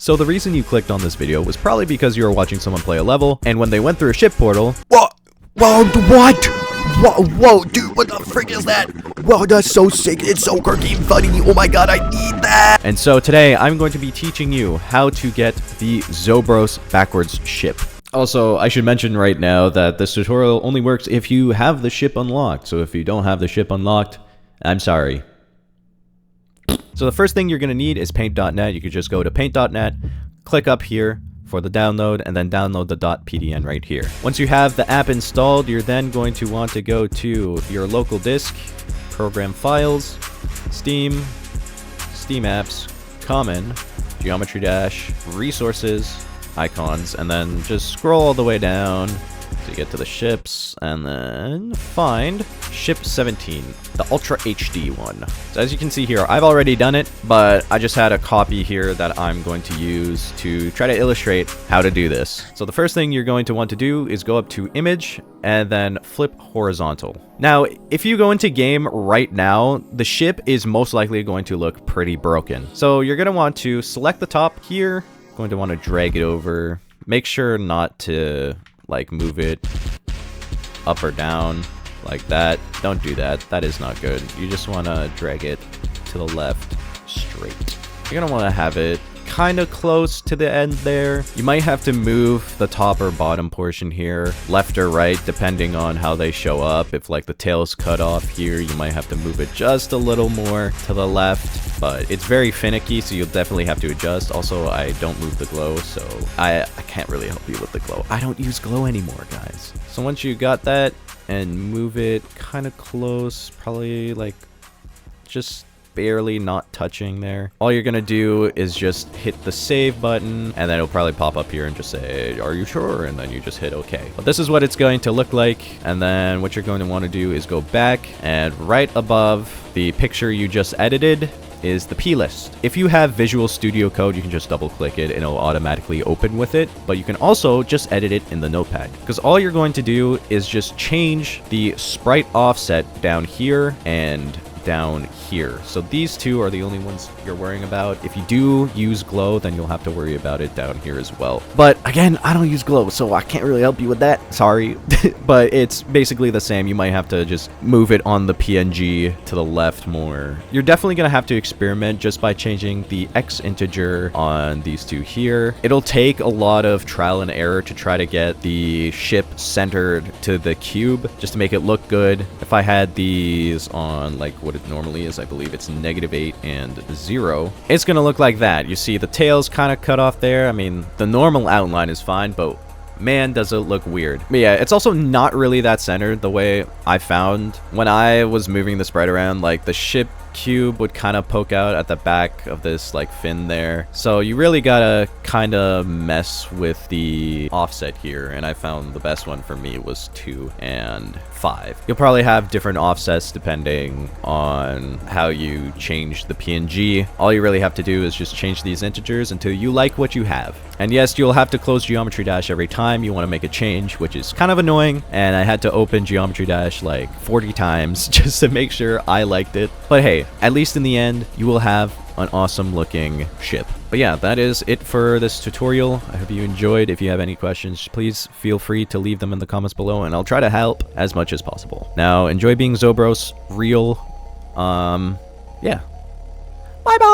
So the reason you clicked on this video was probably because you were watching someone play a level, and when they went through a ship portal... What? Whoa, dude, what the frick is that? Wow, that's so sick. It's so quirky and funny. Oh my god, I need that. And so today, I'm going to be teaching you how to get the Zobros backwards ship. Also, I should mention right now that this tutorial only works if you have the ship unlocked. So if you don't have the ship unlocked, I'm sorry. So the first thing you're going to need is paint.net. You could just go to paint.net, click up here for the download, and then download the .pdn right here. Once you have the app installed, you're then going to want to go to your local disk, program files, Steam, Steam apps, common, geometry dash, resources, icons, and then just scroll all the way down to get to the ships, and then find ship 17, the Ultra HD one. So as you can see here, I've already done it, but I just had a copy here that I'm going to use to try to illustrate how to do this. So the first thing you're going to want to do is go up to image and then flip horizontal. Now, if you go into game right now, the ship is most likely going to look pretty broken. So you're going to want to select the top here, going to want to drag it over, make sure not to like move it up or down like that. Don't do that. That is not good. You just want to drag it to the left straight. You're gonna want to have it kind of close to the end there. You might have to move the top or bottom portion here left or right depending on how they show up. If like the tail's cut off here, you might have to move it just a little more to the left, but it's very finicky, so you'll definitely have to adjust. Also, I don't move the glow, so I can't really help you with the glow. I don't use glow anymore, guys. So once you got that and move it kind of close, probably like just barely not touching there, all you're gonna do is just hit the save button, and then it'll probably pop up here and just say, are you sure? And then you just hit OK. But this is what it's going to look like. And then what you're going to want to do is go back, and right above the picture you just edited is the plist. If you have Visual Studio Code, you can just double click it and it'll automatically open with it, but you can also just edit it in the notepad, because all you're going to do is just change the sprite offset down here and down here. So these two are the only ones you're worrying about. If you do use glow, then you'll have to worry about it down here as well. But again, I don't use glow, so I can't really help you with that. Sorry. But it's basically the same. You might have to just move it on the PNG to the left more. You're definitely going to have to experiment just by changing the X integer on these two here. It'll take a lot of trial and error to try to get the ship centered to the cube just to make it look good. If I had these on like what it normally is, I believe it's -8 and 0, it's gonna look like that. You see the tail's kind of cut off there. I mean, the normal outline is fine, but man, does it look weird. But yeah, it's also not really that centered the way I found when I was moving the sprite around. Like the ship cube would kind of poke out at the back of this like fin there, so you really gotta kind of mess with the offset here, and I found the best one for me was 2 and 5. You'll probably have different offsets depending on how you change the PNG. All you really have to do is just change these integers until you like what you have. And yes, you'll have to close geometry dash every time you want to make a change, which is kind of annoying, and I had to open geometry dash like 40 times just to make sure I liked it. But hey, at least in the end, you will have an awesome looking ship. But yeah, that is it for this tutorial. I hope you enjoyed. If you have any questions, please feel free to leave them in the comments below, and I'll try to help as much as possible. Now, enjoy being Zobros real. Yeah. Bye-bye!